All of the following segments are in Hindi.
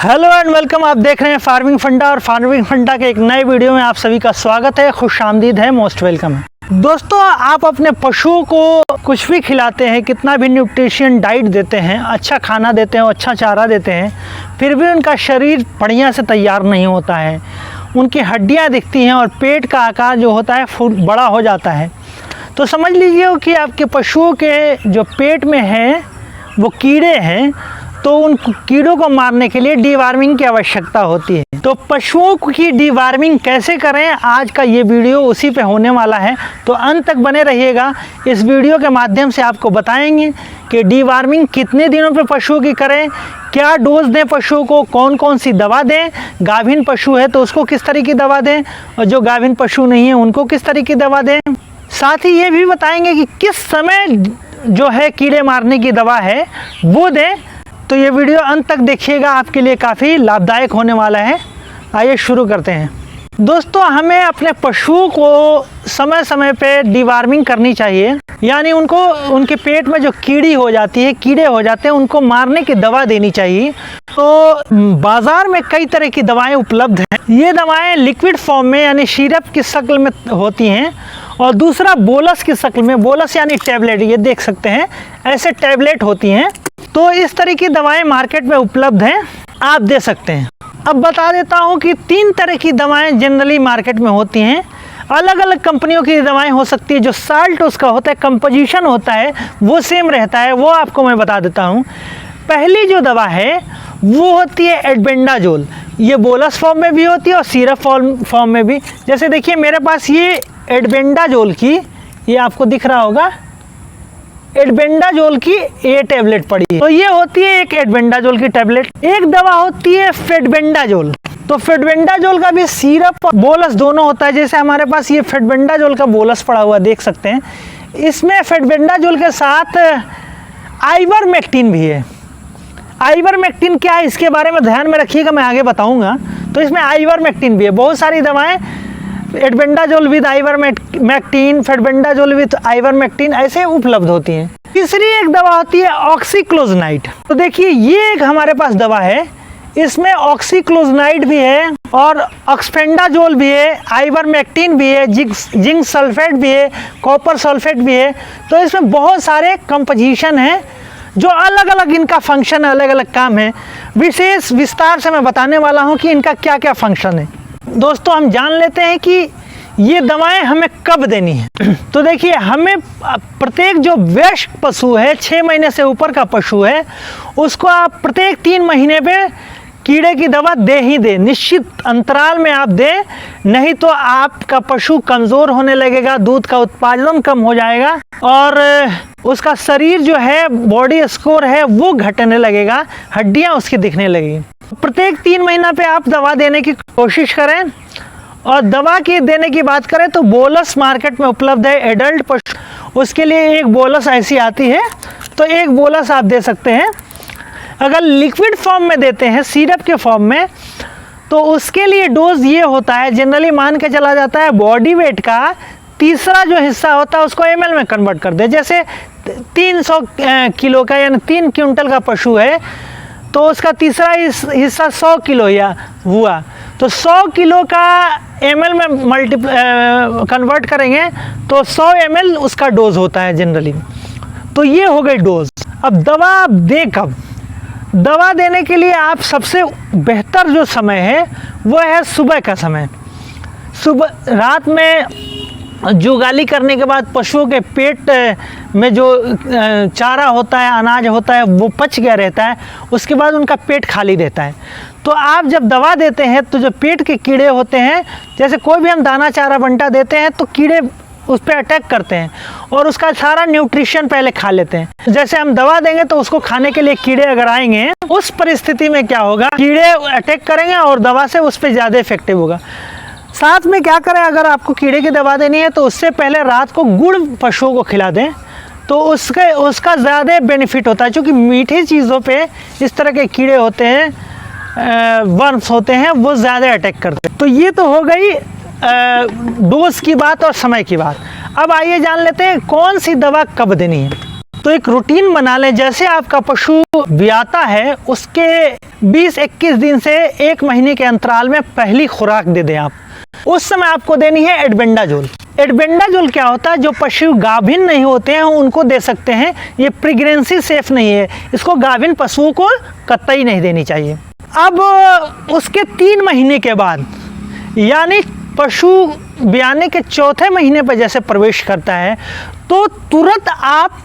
Hello and welcome. आप देख रहे हैं फार्मिंग फंडा और फार्मिंग फंडा के एक नए वीडियो में आप सभी का स्वागत है। खुशामदीद है, मोस्ट वेलकम है। दोस्तों, आप अपने पशुओं को कुछ भी खिलाते हैं, कितना भी न्यूट्रिशन डाइट देते हैं, अच्छा खाना देते हैं, अच्छा चारा देते हैं, फिर भी उनका शरीर बढ़िया से तैयार नहीं होता है। उनकी हड्डियाँ दिखती हैं और पेट का आकार जो होता है बड़ा हो जाता है। तो समझ लीजिए कि आपके पशुओं के जो पेट में हैं वो कीड़े हैं, तो उन कीड़ों को मारने के लिए डीवार्मिंग की आवश्यकता होती है। तो पशुओं की डीवार्मिंग कैसे करें, आज का ये वीडियो उसी पे होने वाला है। तो अंत तक बने रहिएगा। इस वीडियो के माध्यम से आपको बताएंगे कि डीवार्मिंग कितने दिनों पे पशुओं की करें, क्या डोज दें पशुओं को, कौन कौन सी दवा दें, गाभिन पशु है तो उसको किस तरह की दवा दें और जो गाभिन पशु नहीं है उनको किस तरह की दवा दें। साथ ही ये भी बताएंगे कि किस समय जो है कीड़े मारने की दवा है वो दें। तो ये वीडियो अंत तक देखिएगा, आपके लिए काफ़ी लाभदायक होने वाला है। आइए शुरू करते हैं। दोस्तों, हमें अपने पशुओं को समय समय पे डीवार्मिंग करनी चाहिए, यानी उनको उनके पेट में जो कीड़ी हो जाती है, कीड़े हो जाते हैं, उनको मारने की दवा देनी चाहिए। तो बाज़ार में कई तरह की दवाएं उपलब्ध हैं। ये दवाएं लिक्विड फॉर्म में यानी सिरप की शक्ल में होती हैं और दूसरा बोलस की शक्ल में, बोलस यानी टैबलेट, ये देख सकते हैं ऐसे टैबलेट होती हैं। तो इस तरह की दवाएं मार्केट में उपलब्ध हैं, आप दे सकते हैं। अब बता देता हूं कि 3 तरह की दवाएं जनरली मार्केट में होती हैं। अलग अलग कंपनियों की दवाएं हो सकती है। जो साल्ट उसका होता है, कंपोजिशन होता है, वो सेम रहता है, वो आपको मैं बता देता हूं। पहली जो दवा है वो होती है एल्बेंडाजोल। ये बोलस फॉर्म में भी होती है और सिरप फॉर्म में भी। जैसे देखिए मेरे पास ये एल्बेंडाजोल की, ये आपको दिख रहा होगा, एल्बेंडाजोल की ये टैबलेट पड़ी है। तो ये होती है एक एल्बेंडाजोल की टैबलेट। एक दवा होती है फेडबेंडाजोल। तो फेडबेंडाजोल का भी सिरप और बोलस दोनों होता है। जैसे हमारे पास ये फेडबेंडाजोल का बोलस पड़ा हुआ देख सकते हैं। इसमें फेडबेंडाजोल के साथ आइवरमेक्टिन भी है। आइवरमेक्टिन क्या है, इसके बारे में ध्यान में रखिएगा, मैं आगे बताऊंगा। तो इसमें आइवरमेक्टिन भी है। बहुत सारी दवाएं albendazole with ivermectin, fenbendazole with ivermectin ऐसे उपलब्ध होती हैं। तीसरी एक दवा होती है ऑक्सीक्लोजनाइड। तो देखिए ये एक हमारे पास दवा है, इसमें ऑक्सीक्लोजनाइड भी है और ऑक्सफेंडाजोल भी है, आइवरमेक्टिन भी है, जिंक सल्फेट भी है, कॉपर सल्फेट भी है। तो इसमें बहुत सारे कंपोजिशन हैं जो अलग अलग इनका फंक्शन है, अलग अलग काम है। विशेष विस्तार से मैं बताने वाला हूँ कि इनका क्या क्या फंक्शन है। दोस्तों, हम जान लेते हैं कि ये दवाएं हमें कब देनी है। तो देखिए, हमें प्रत्येक जो वयस्क पशु है, 6 महीने से ऊपर का पशु है, उसको आप प्रत्येक 3 महीने पे कीड़े की दवा दे ही दे, निश्चित अंतराल में आप दें, नहीं तो आपका पशु कमज़ोर होने लगेगा, दूध का उत्पादन कम हो जाएगा और उसका शरीर जो है, बॉडी स्कोर है, वो घटने लगेगा, हड्डियां उसकी दिखने लगेगी। प्रत्येक 3 महीना पे आप दवा देने की कोशिश करें। और दवा की देने की बात करें तो बोलस मार्केट में उपलब्ध है एडल्ट पशु, उसके लिए एक बोलस ऐसी आती है, तो एक बोलस आप दे सकते हैं। अगर लिक्विड फॉर्म में देते हैं, सिरप के फॉर्म में, तो उसके लिए डोज ये होता है, जनरली मान के चला जाता है बॉडी वेट का तीसरा जो हिस्सा होता है उसको ml में कन्वर्ट कर दे। जैसे 300 किलो का यानी 3 क्विंटल का पशु है, तो उसका तीसरा हिस्सा 100 किलो या हुआ, तो 100 किलो का ml में कन्वर्ट करेंगे तो 100 ml उसका डोज होता है जनरली। तो ये हो गई डोज। अब दवा आप दें कब? दवा देने के लिए आप सबसे बेहतर जो समय है वो है सुबह का समय। सुबह रात में जुगाली करने के बाद पशुओं के पेट में जो चारा होता है, अनाज होता है, वो पच गया रहता है, उसके बाद उनका पेट खाली रहता है। तो आप जब दवा देते हैं तो जो पेट के कीड़े होते हैं, जैसे कोई भी हम दाना चारा बंटा देते हैं तो कीड़े उस पर अटैक करते हैं और उसका सारा न्यूट्रिशन पहले खा लेते हैं। जैसे हम दवा देंगे तो उसको खाने के लिए कीड़े अगर आएंगे, उस परिस्थिति में क्या होगा, कीड़े अटैक करेंगे और दवा से उस पर ज़्यादा इफेक्टिव होगा। साथ में क्या करें, अगर आपको कीड़े की दवा देनी है तो उससे पहले रात को गुड़ पशुओं को खिला दें, तो उसका ज़्यादा बेनिफिट होता है। क्योंकि मीठी चीज़ों पे इस तरह के कीड़े होते हैं, वर्म्स होते हैं, वो ज़्यादा अटैक करते हैं। तो ये तो हो गई डोज की बात और समय की बात। अब आइए जान लेते हैं कौन सी दवा कब देनी है। तो एक रूटीन बना लें, जैसे आपका पशु ब्याता है उसके 20-21 दिन से 1 महीने के अंतराल में पहली खुराक दे दें आप। उस समय आपको देनी है एडबेंडाजोल। एडबेंडाजोल क्या होता है, जो पशु गाभिन नहीं होते हैं उनको दे सकते हैं, ये प्रेगनेंसी सेफ नहीं है, इसको गाभिन पशुओं को कतई नहीं देनी चाहिए। अब उसके 3 महीने के बाद यानी पशु ब्याने के 4थे महीने पर जैसे प्रवेश करता है तो तुरंत आप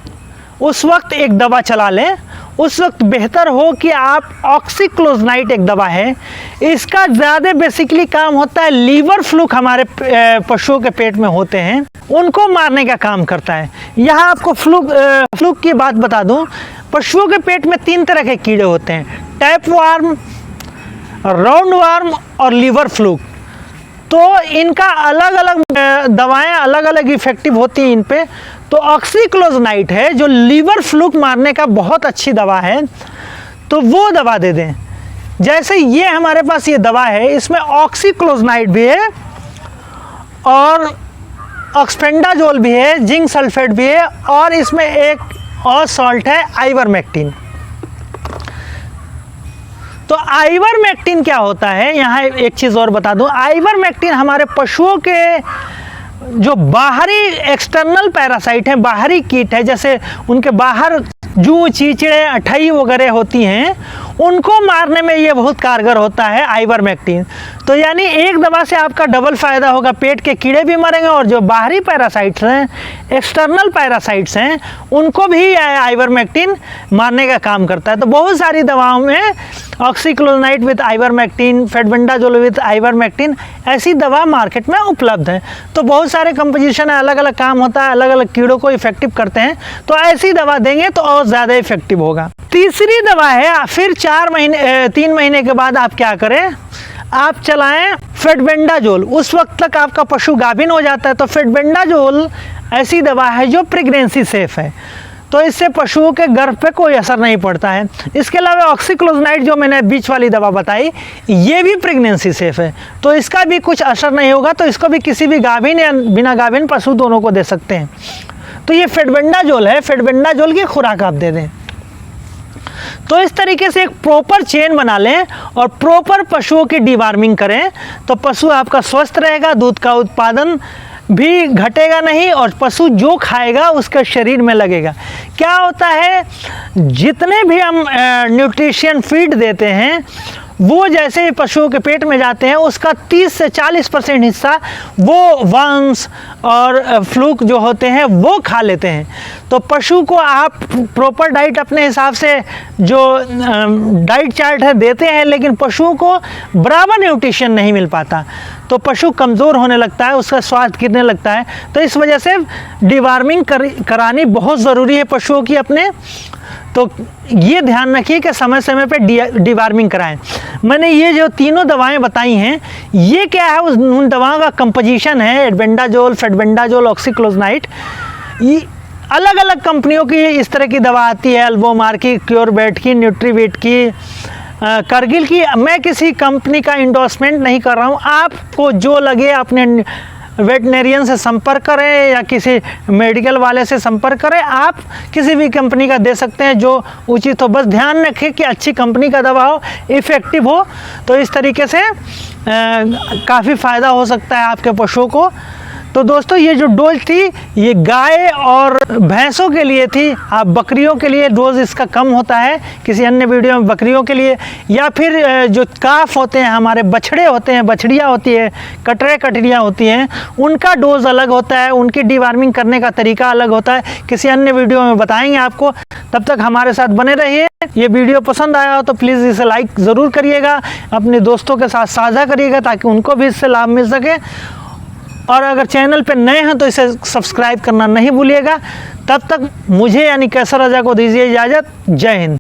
उस वक्त एक दवा चला लें। उस वक्त बेहतर हो कि आप ऑक्सीक्लोजनाइट एक दवा है, इसका ज़्यादा बेसिकली काम होता है लीवर फ्लूक हमारे पशुओं के पेट में होते हैं उनको मारने का काम करता है। यहाँ आपको फ्लूक की बात बता दूं, पशुओं के पेट में 3 तरह के कीड़े होते हैं, टैप वार्म, राउंड वार्म और लीवर फ्लूक। तो इनका अलग अलग दवाएं अलग अलग इफ़ेक्टिव होती हैं इन पे। तो ऑक्सीक्लोजनाइट है जो लीवर फ्लूक मारने का बहुत अच्छी दवा है, तो वो दवा दे दें। जैसे ये हमारे पास ये दवा है, इसमें ऑक्सीक्लोजनाइट भी है और ऑक्सफेंडाजोल भी है, जिंक सल्फेट भी है और इसमें एक और सॉल्ट है आइवरमेक्टिन। तो आइवरमेक्टिन क्या होता है, यहाँ एक चीज़ और बता दूं, आइवरमेक्टिन हमारे पशुओं के जो बाहरी एक्सटर्नल पैरासाइट हैं, बाहरी कीट है, जैसे उनके बाहर जू, चीचड़े, अठई वगैरह होती हैं, उनको मारने में ये बहुत कारगर होता है आइवरमेक्टिन। तो यानी एक दवा से आपका डबल फ़ायदा होगा, पेट के कीड़े भी मरेंगे और जो बाहरी पैरासाइट्स हैं, एक्सटर्नल पैरासाइट्स हैं, उनको भी आइवरमेक्टिन मारने का काम करता है। तो बहुत सारी दवाओं में ऑक्सीक्लोजनाइट with ivermectin, fenbendazole with ivermectin, ऐसी दवा मार्केट में उपलब्ध है। तो बहुत सारे कंपोजिशन है, अलग अलग काम होता है, अलग अलग कीड़ों को इफेक्टिव करते हैं, तो ऐसी दवा देंगे तो और ज़्यादा इफेक्टिव होगा। तीसरी दवा है, फिर 3 महीने के बाद आप क्या करें, आप चलाएं फेडबेंडाजोल। उस वक्त तक आपका पशु गाभिन हो जाता है। तो फेडबेंडाजोल ऐसी दवा है जो प्रेगनेंसी सेफ है, तो इससे पशुओं के गर्भ पे कोई असर नहीं पड़ता है। इसके अलावा ऑक्सीक्लोजनाइट जो मैंने बीच वाली दवा बताई, ये भी प्रेगनेंसी सेफ है, तो इसका भी कुछ असर नहीं होगा। तो इसको भी किसी भी गाभिन या बिना गाभिन पशु दोनों को दे सकते हैं। तो ये फेडबेंडाजोल है, फेडबेंडाजोल की खुराक आप दे दें। तो इस तरीके से एक प्रॉपर चेन बना लें और प्रॉपर पशुओं की डिवार्मिंग करें, तो पशु आपका स्वस्थ रहेगा, दूध का उत्पादन भी घटेगा नहीं और पशु जो खाएगा उसके शरीर में लगेगा। क्या होता है, जितने भी हम न्यूट्रिशन फीड देते हैं वो जैसे ही पशुओं के पेट में जाते हैं उसका 30 से 40% हिस्सा वो वर्म्स और फ्लूक जो होते हैं वो खा लेते हैं। तो पशु को आप प्रॉपर डाइट अपने हिसाब से जो डाइट चार्ट है देते हैं, लेकिन पशुओं को बराबर न्यूट्रिशन नहीं मिल पाता, तो पशु कमज़ोर होने लगता है, उसका स्वास्थ्य गिरने लगता है। तो इस वजह से डिवार्मिंग करानी बहुत ज़रूरी है पशुओं की अपने। तो ये ध्यान रखिए कि समय समय पे डिवार्मिंग कराएं। मैंने ये जो तीनों दवाएं बताई हैं, ये क्या है, उन दवाओं का कंपोजिशन है, एडबेंडाजोल, फेडबेंडाजोल, ऑक्सीक्लोजनाइट। ये अलग अलग कंपनियों की इस तरह की दवा आती है, अल्बोमार की, क्योरबेट की, न्यूट्रीवेट की, करगिल की। मैं किसी कंपनी का इंडोर्समेंट नहीं कर रहा हूँ, आपको जो लगे अपने वेटनेरियन से संपर्क करें या किसी मेडिकल वाले से संपर्क करें। आप किसी भी कंपनी का दे सकते हैं जो उचित हो, बस ध्यान रखें कि अच्छी कंपनी का दवा हो, इफ़ेक्टिव हो। तो इस तरीके से काफ़ी फ़ायदा हो सकता है आपके पशुओं को। तो दोस्तों ये जो डोज थी ये गाय और भैंसों के लिए थी। आप बकरियों के लिए डोज इसका कम होता है, किसी अन्य वीडियो में बकरियों के लिए, या फिर जो काफ होते हैं, हमारे बछड़े होते हैं, बछड़ियाँ होती है, कटरियाँ होती हैं, उनका डोज अलग होता है, उनकी डिवार्मिंग करने का तरीका अलग होता है। किसी अन्य वीडियो में बताएंगे आपको। तब तक हमारे साथ बने रहिए। ये वीडियो पसंद आया हो तो प्लीज़ इसे लाइक ज़रूर करिएगा, अपने दोस्तों के साथ साझा करिएगा ताकि उनको भी इससे लाभ मिल सके। और अगर चैनल पर नए हैं तो इसे सब्सक्राइब करना नहीं भूलिएगा। तब तक मुझे यानी कैसर राजा को दीजिए इजाज़त। जय हिंद।